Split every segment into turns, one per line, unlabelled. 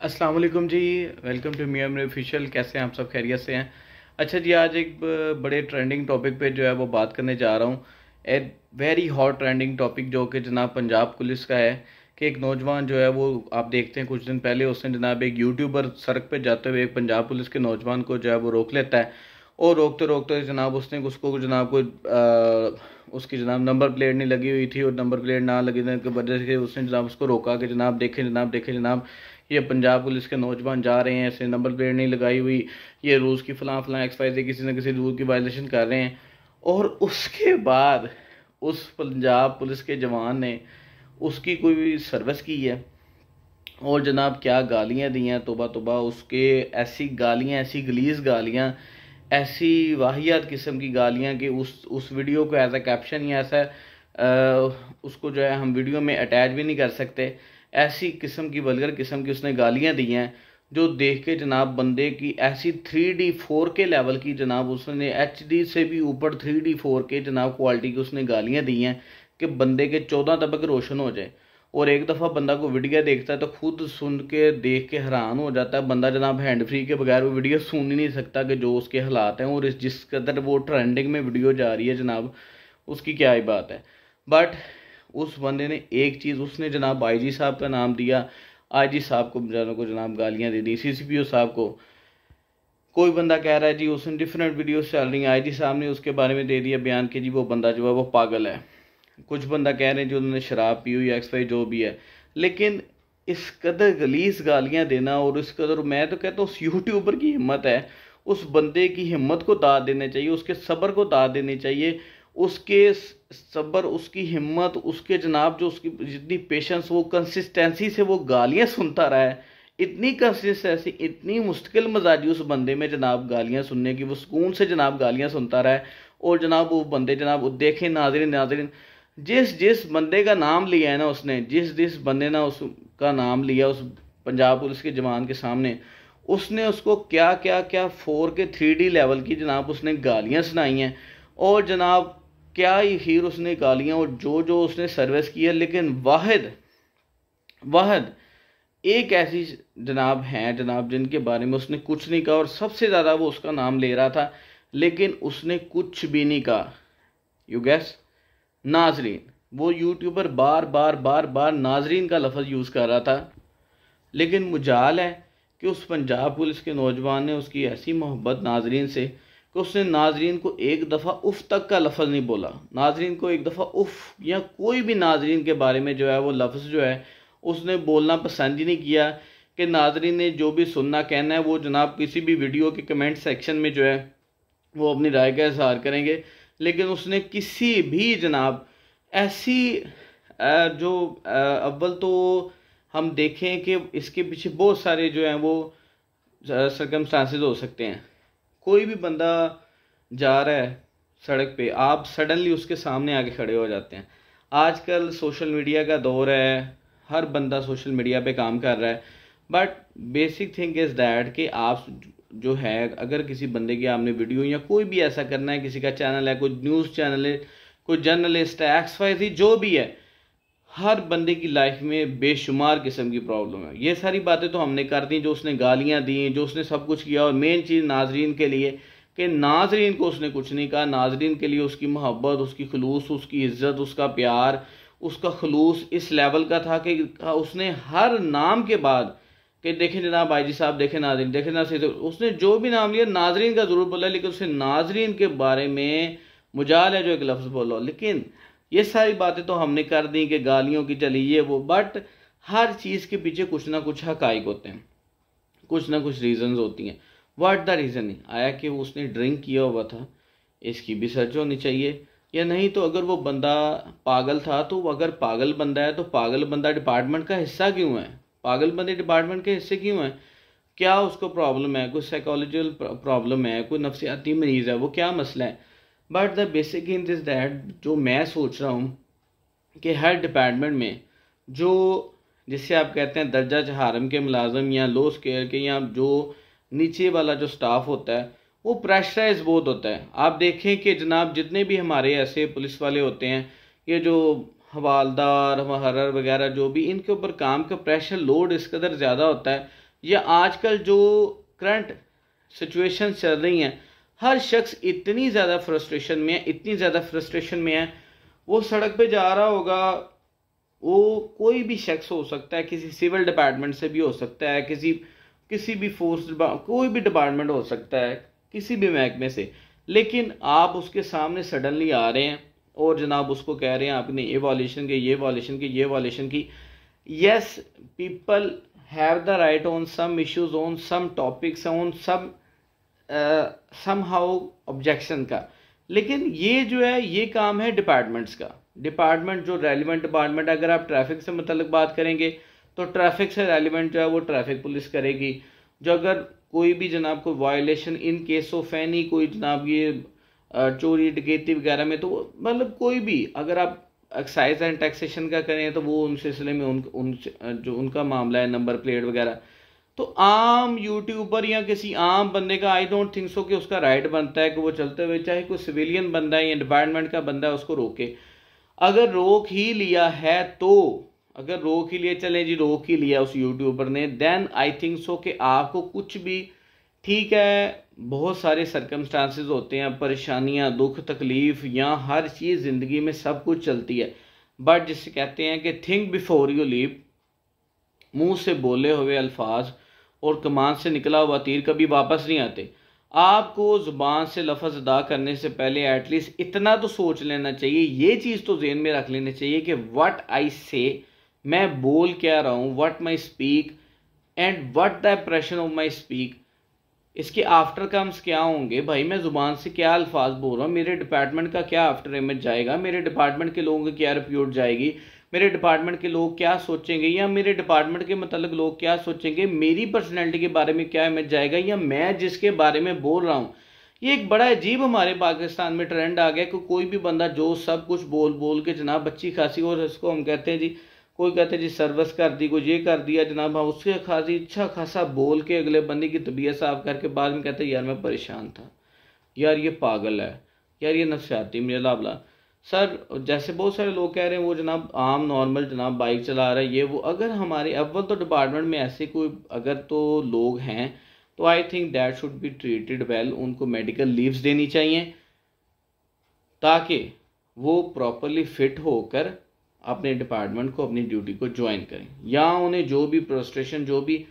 अस्सलाम वालेकुम जी। Welcome to मियां मेरे ऑफिशियल। कैसे हैं आप सब? खैरियत से हैं? अच्छा जी, आज एक बड़े ट्रेंडिंग टॉपिक पे जो है वो बात करने जा रहा हूँ। A very hot trending topic जो कि जनाब पंजाब पुलिस का है कि एक नौजवान जो है वो आप देखते हैं कुछ दिन पहले उसने जनाब एक यूट्यूबर सड़क पे जाते हुए एक पंजाब पुलिस के नौजवान को जो है वो रोक लेता है। और रोकते रोकते जनाब उसने उसको जनाब को उसकी जनाब नंबर प्लेट नहीं लगी हुई थी और नंबर प्लेट ना लगने की वजह से उसने जनाब उसको रोका कि जनाब देखें जनाब देखें जनाब, ये पंजाब पुलिस के नौजवान जा रहे हैं, ऐसे नंबर प्लेट नहीं लगाई हुई, ये रूल्स की फलां फलां XYZ किसी न किसी रूल की वायलेशन कर रहे हैं। और उसके बाद उस पंजाब पुलिस के जवान ने उसकी कोई सर्विस की है और जनाब क्या गालियां दी हैं, तौबा तौबा। उसके ऐसी गालियां, ऐसी गलीज गालियां, ऐसी वाहियात किस्म की गालियां कि उस वीडियो को एज अ कैप्शन या ऐसा उसको जो है हम वीडियो में अटैच भी नहीं कर सकते। ऐसी किस्म की वल्गर किस्म की उसने गालियां दी हैं जो देख के जनाब बंदे की ऐसी 3D 4K लेवल की जनाब उसने HD से भी ऊपर 3D 4K जनाब क्वालिटी की उसने गालियां दी हैं कि बंदे के 14 तबक रोशन हो जाए। और एक दफ़ा बंदा को वीडियो देखता है तो खुद सुन के देख के हैरान हो जाता है। बंदा जनाब हैंड फ्री के बगैर वो वीडियो सुन ही नहीं सकता कि जो उसके हालात हैं। और जिस कदर वो ट्रेंडिंग में वीडियो जा रही है जनाब, उसकी क्या ही बात है। बट उस बंदे ने एक चीज़, उसने जनाब IG साहब का नाम दिया, IG साहब को जनाब गालियाँ दे दी, CCPO साहब को। कोई बंदा कह रहा है जी उसने डिफरेंट वीडियोस चल रही हैं, IG साहब ने उसके बारे में दे दिया बयान कि जी वो बंदा जो है वो पागल है। कुछ बंदा कह रहे हैं जो उन्होंने शराब पी हुई XY जो भी है। लेकिन इस कदर गलीस गालियां देना और इस कदर, मैं तो कहता हूँ उस यूट्यूबर की हिम्मत है, उस बंदे की हिम्मत को दाद देने चाहिए, उसके सब्र को दाद देनी चाहिए। उसके सब्र, उसकी हिम्मत, उसके जनाब जो उसकी जितनी पेशेंस, वो कंसिस्टेंसी से वो गालियां सुनता रहा है। इतनी कंसिस्टेंसी, इतनी मुश्किल मजाजी उस बंदे में जनाब गालियां सुनने की, वो सुकून से जनाब गालियां सुनता रहा है। और जनाब वो बंदे जनाब देखें नाजरीन नाजरीन, जिस जिस बंदे का नाम लिया है ना उसने, जिस जिस बंदे ने उसका नाम लिया उस पंजाब पुलिस के जवान के सामने, उसने उसको क्या क्या क्या 4K 3D लेवल की जनाब उसने गालियां सुनाई हैं। और जनाब क्या ही खीर उसने गालियां और जो जो उसने सर्विस की है। लेकिन वाहिद वाहिद एक ऐसी जनाब हैं जनाब जिनके बारे में उसने कुछ नहीं कहा और सबसे ज़्यादा वो उसका नाम ले रहा था, लेकिन उसने कुछ भी नहीं कहा। You gas? नाजरीन। वो यूट्यूबर बार बार बार बार नाजरीन का लफ्ज़ यूज़ कर रहा था। लेकिन मुजाल है कि उस पंजाब पुलिस के नौजवान ने उसकी ऐसी मोहब्बत नाजरीन से कि उसने नाजरीन को एक दफ़ा उफ तक का लफ्ज़ नहीं बोला। नाजरीन को एक दफ़ा उफ या कोई भी नाजरीन के बारे में जो है वो लफ्ज़ जो है उसने बोलना पसंद ही नहीं किया कि नाजरीन ने जो भी सुनना कहना है वो जनाब किसी भी वीडियो के कमेंट सेक्शन में जो है वो अपनी राय का इजहार करेंगे। लेकिन उसने किसी भी जनाब ऐसी जो अव्वल तो हम देखें कि इसके पीछे बहुत सारे जो हैं वो सरकमस्टांसेस हो सकते हैं। कोई भी बंदा जा रहा है सड़क पे, आप सडनली उसके सामने आके खड़े हो जाते हैं। आजकल सोशल मीडिया का दौर है, हर बंदा सोशल मीडिया पे काम कर रहा है। But basic thing is that कि आप जो है अगर किसी बंदे की आपने वीडियो या कोई भी ऐसा करना है, किसी का चैनल है, कोई न्यूज़ चैनल है, कोई जर्नलिस्ट है, XYZ जो भी है, हर बंदे की लाइफ में बेशुमार किस्म की प्रॉब्लम है। ये सारी बातें तो हमने कर दी, जो उसने गालियां दी, जो उसने सब कुछ किया। और मेन चीज़ नाजरीन के लिए कि नाजरीन को उसने कुछ नहीं कहा। नाजरीन के लिए उसकी मोहब्बत, उसकी खलूस, उसकी इज़्ज़त, उसका प्यार, उसका खलूस इस लेवल का था कि उसने हर नाम के बाद कि देखें जनाब IG साहब, देखें नाजरीन, देखें ना, उसने जो भी नाम लिया नाजरीन का ज़रूर बोला, लेकिन उसने नाजरीन के बारे में मुजाल है जो एक लफ्ज़ बोला। लेकिन ये सारी बातें तो हमने कर दी कि गालियों की चली ये वो। बट हर चीज़ के पीछे कुछ ना कुछ हकाइक होते हैं, कुछ ना कुछ रीजंस होती हैं। व्हाट द रीज़न आया कि उसने ड्रिंक किया हुआ था, इसकी भी सर्च होनी चाहिए। या नहीं तो अगर वो बंदा पागल था तो अगर पागल बंदा है तो पागल बंदा डिपार्टमेंट का हिस्सा क्यों है? पागल बंदे डिपार्टमेंट के हिस्से क्यों हैं? क्या उसको प्रॉब्लम है? कोई साइकोलॉजिकल प्रॉब्लम है? कोई नफसियाती मरीज़ है? वो क्या मसला है? But the basic thing is that, जो मैं सोच रहा हूँ कि हर डिपार्टमेंट में जो, जिससे आप कहते हैं दर्जा चहारम के मुलाजम या लो स्केल के या जो नीचे वाला जो स्टाफ होता है, वो प्रेशराइज बहुत होता है। आप देखें कि जनाब जितने भी हमारे ऐसे पुलिस वाले होते हैं, ये जो हवालदार, मुहर्रर वगैरह जो भी, इनके ऊपर काम का प्रेशर लोड इस कदर ज़्यादा होता है या आजकल जो करंट सिचुएशन चल रही हैं, हर शख्स इतनी ज़्यादा फ्रस्ट्रेशन में है, इतनी ज़्यादा फ्रस्ट्रेशन में है, वो सड़क पे जा रहा होगा, वो कोई भी शख्स हो सकता है, किसी सिविल डिपार्टमेंट से भी हो सकता है, किसी भी फोर्स, कोई भी डिपार्टमेंट हो सकता है, किसी भी महकमे से, लेकिन आप उसके सामने सडनली आ रहे हैं और जनाब उसको कह रहे हैं आपने ये वॉल्यूशन की, ये वॉल्यूशन की, ये वॉल्यूशन की। Yes, people have the right on some issues, on some topics, on some how objection का, लेकिन ये जो है ये काम है डिपार्टमेंट्स का। डिपार्टमेंट जो रेलिवेंट डिपार्टमेंट, अगर आप ट्रैफिक से मतलब बात करेंगे तो ट्रैफिक से रेलिवेंट जो है वो ट्रैफिक पुलिस करेगी। जो अगर कोई भी जनाब कोई violation in case of any, कोई जनाब ये चोरी डकैती वगैरह में, तो मतलब कोई भी अगर आप एक्साइज एंड टैक्सेशन का करें तो वो उन सिलसिले में जो उनका मामला है, नंबर प्लेट वगैरह। तो आम यूट्यूबर या किसी आम बंदे का आई डोंट थिंक सो कि उसका राइट बनता है कि वो चलते हुए, चाहे कोई सिविलियन बंदा है या डिपार्टमेंट का बंदा है, उसको रोके। अगर रोक ही लिया है तो, अगर रोक ही लिया, चलें जी रोक ही लिया उस यूट्यूबर ने, देन आई थिंक सो कि आपको कुछ भी, ठीक है बहुत सारे सर्कमस्टांसेस होते हैं, परेशानियां, दुख तकलीफ, या हर चीज़ ज़िंदगी में सब कुछ चलती है, बट जिसे कहते हैं कि थिंक बिफोर यू लीव, मुंह से बोले हुए अल्फाज और कमान से निकला हुआ तीर कभी वापस नहीं आते। आपको ज़ुबान से लफ्ज़ अदा करने से पहले एटलीस्ट इतना तो सोच लेना चाहिए, ये चीज़ तो ज़हन में रख लेनी चाहिए कि व्हाट आई से, मैं बोल क्या रहा हूँ, what my speak and what the pressure of my speak, इसके आफ्टर कम्स क्या होंगे। भाई मैं ज़ुबान से क्या अल्फाज बोल रहा हूँ, मेरे डिपार्टमेंट का क्या आफ्टर इमेज जाएगा, मेरे डिपार्टमेंट के लोगों की क्या रिप्यूट जाएगी, मेरे डिपार्टमेंट के लोग क्या सोचेंगे, या मेरे डिपार्टमेंट के मतलब लोग क्या सोचेंगे, मेरी पर्सनैलिटी के बारे में क्या इमेज जाएगा, या मैं जिसके बारे में बोल रहा हूँ। ये एक बड़ा अजीब हमारे पाकिस्तान में ट्रेंड आ गया कि कोई भी बंदा जो सब कुछ बोल बोल के जनाब अच्छी खासी, और इसको हम कहते हैं जी, कोई कहते हैं जी सर्विस कर दी, कोई ये कर दिया जनाब, हाँ उसके खासी अच्छा खासा बोल के अगले बंदे की तबीयत साफ करके बाद में कहते हैं यार मैं परेशान था, यार ये पागल है, यार ये नफसियाती मुझे लाबला। सर जैसे बहुत सारे लोग कह रहे हैं वो जनाब आम नॉर्मल जनाब बाइक चला रहा है, ये वो, अगर हमारे अव्वल तो डिपार्टमेंट में ऐसे कोई अगर तो लोग हैं तो I think that should be treated well, उनको मेडिकल लीव्स देनी चाहिए ताकि वो प्रॉपरली फिट होकर अपने डिपार्टमेंट को, अपनी ड्यूटी को ज्वाइन करें, या उन्हें जो भी फ्रस्ट्रेशन, जो भी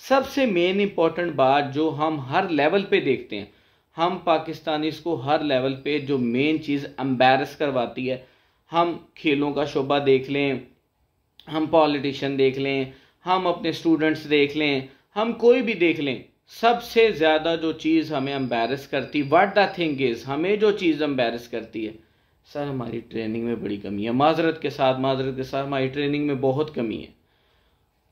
सबसे मेन इंपॉर्टेंट बात जो हम हर लेवल पे देखते हैं, हम पाकिस्तानीज़ को हर लेवल पे जो मेन चीज़ एम्बैरस करवाती है, हम खेलों का शोबा देख लें, हम पॉलिटिशियन देख लें, हम अपने स्टूडेंट्स देख लें, हम कोई भी देख लें, सबसे ज़्यादा जो चीज़ हमें एम्बैरस करती, व्हाट द थिंग इज़, हमें जो चीज़ एम्बैरस करती है, सर हमारी ट्रेनिंग में बड़ी कमी है। माजरत के साथ हमारी ट्रेनिंग में बहुत कमी है।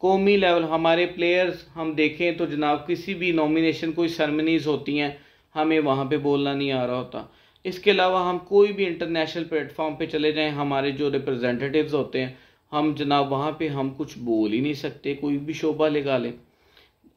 कौमी लेवल हमारे प्लेयर्स हम देखें तो जनाब किसी भी नॉमिनेशन, कोई सेरेमनीज होती हैं, हमें वहाँ पे बोलना नहीं आ रहा होता। इसके अलावा हम कोई भी इंटरनेशनल प्लेटफॉर्म पे चले जाएं, हमारे जो रिप्रेजेंटेटिव्स होते हैं, हम जनाब वहाँ पे हम कुछ बोल ही नहीं सकते, कोई भी शोबा लगा लें।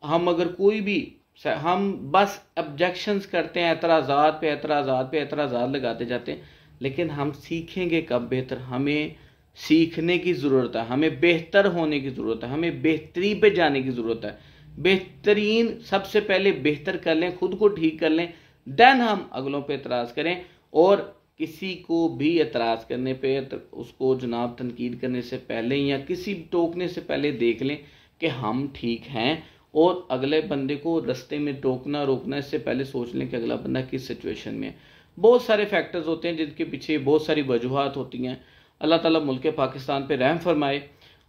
हम अगर कोई भी, हम बस ऑब्जेक्शंस करते हैं, एतराज़ात पे एतराज़ात लगाते जाते हैं, लेकिन हम सीखेंगे कब बेहतर। हमें सीखने की ज़रूरत है, हमें बेहतर होने की ज़रूरत है, हमें बेहतरी पे जाने की ज़रूरत है। बेहतरीन सबसे पहले बेहतर कर लें, खुद को ठीक कर लें, देन हम अगलों पे एतराज़ करें। और किसी को भी एतराज़ करने पे उसको जनाब तनकीद करने से पहले या किसी टोकने से पहले देख लें कि हम ठीक हैं, और अगले बंदे को रास्ते में टोकना रोकना इससे पहले सोच लें कि अगला बंदा किस सिचुएशन में है। बहुत सारे फैक्टर्स होते हैं जिनके पीछे बहुत सारी वजूहात होती हैं। अल्लाह ताला मुल्क पाकिस्तान पे रहम फरमाए,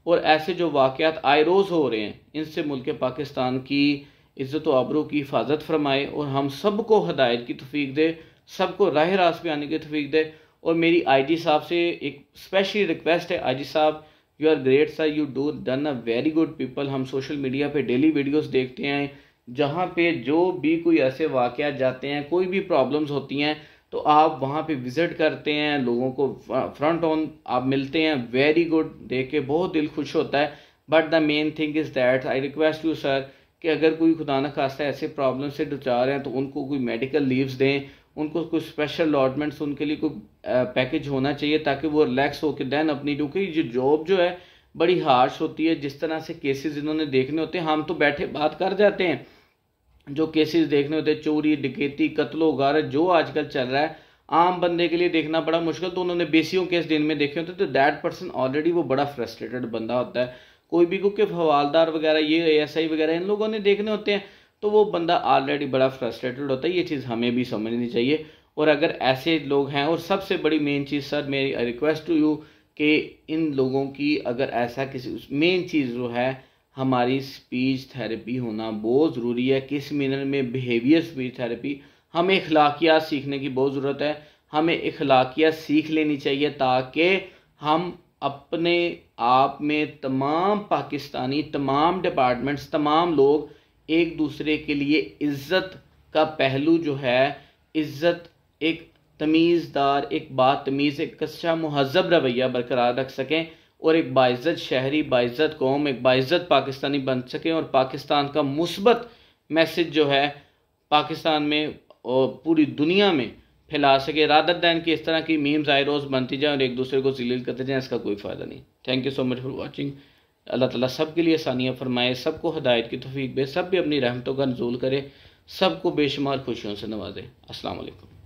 और ऐसे जो वाक़यात आए रोज़ हो रहे हैं इनसे मुल्क पाकिस्तान की इज़्ज़त व आबरू की हिफाजत फरमाए, और हम सबको हदायत की तौफीक दे, सबको राह रास्त पे आने की तौफीक दे। और मेरी आईजी साहब से एक स्पेशली रिक्वेस्ट है, आईजी साहब you are great sir, you done a very good people. हम सोशल मीडिया पे डेली वीडियोस देखते हैं जहाँ पे जो भी कोई ऐसे वाक़यात जाते हैं, कोई भी प्रॉब्लम्स होती हैं, तो आप वहाँ पे विज़िट करते हैं, लोगों को फ्रंट ऑन आप मिलते हैं, वेरी गुड, देख के बहुत दिल खुश होता है। But the main thing is that I request you sir कि अगर कोई खुदा न खास्ता ऐसे प्रॉब्लम से दुचार हैं तो उनको कोई मेडिकल लीव्स दें, उनको कोई स्पेशल अलॉटमेंट्स, उनके लिए कोई पैकेज होना चाहिए ताकि वो रिलैक्स होकर दैन अपनी, क्योंकि ये जॉब जो है बड़ी हार्श होती है। जिस तरह से केसेस इन्होंने देखने होते हैं, हम तो बैठे बात कर जाते हैं, जो केसेस देखने होते हैं चोरी डकैती कत्लो गारत जो आजकल चल रहा है, आम बंदे के लिए देखना बड़ा मुश्किल। तो उन्होंने बेसियों केस दिन में देखे होते, तो दैट पर्सन ऑलरेडी वो बड़ा फ्रस्ट्रेटेड बंदा होता है। कोई भी क्योंकि हवालदार वगैरह ये ASI वगैरह इन लोगों ने देखने होते हैं, तो वो बंदा ऑलरेडी बड़ा फ्रस्ट्रेटेड होता है। ये चीज़ हमें भी समझनी चाहिए। और अगर ऐसे लोग हैं, और सबसे बड़ी मेन चीज़ सर मेरी रिक्वेस्ट टू यू कि इन लोगों की अगर ऐसा किसी मेन चीज़ जो है, हमारी स्पीच थेरेपी होना बहुत ज़रूरी है। किस मीनर में बिहेवियर स्पीच थेरेपी, हमें अखलाकियात सीखने की बहुत ज़रूरत है। हमें अखलाकियात सीख लेनी चाहिए ताकि हम अपने आप में तमाम पाकिस्तानी, तमाम डिपार्टमेंट्स, तमाम लोग एक दूसरे के लिए इज़्ज़त का पहलू जो है, इज़्ज़त, एक तमीज़दार, एक बातमीज़, एक कच्चा मुहज़्ज़ब रवैया बरकरार रख सकें और एक बाइज़्ज़त शहरी, बाइज़्ज़त कौम, एक बाइज़्ज़त पाकिस्तानी बन सकें और पाकिस्तान का मुस्बत मैसेज जो है पाकिस्तान में और पूरी दुनिया में फैला सके, रादर दैन कि इस तरह की मीम्स आए रोज़ बनती जाए और एक दूसरे को ज़लील करते जाएँ। इसका कोई फ़ायदा नहीं। Thank you so much for watching. Allah ताला सब के लिए आसानियाँ फरमाए, सबको हिदायत की तौफीक दे, सब भी अपनी रहमतों का नुज़ूल करे, सबको बेशुमार खुशियों से नवाजे। अस्सलाम वालेकुम।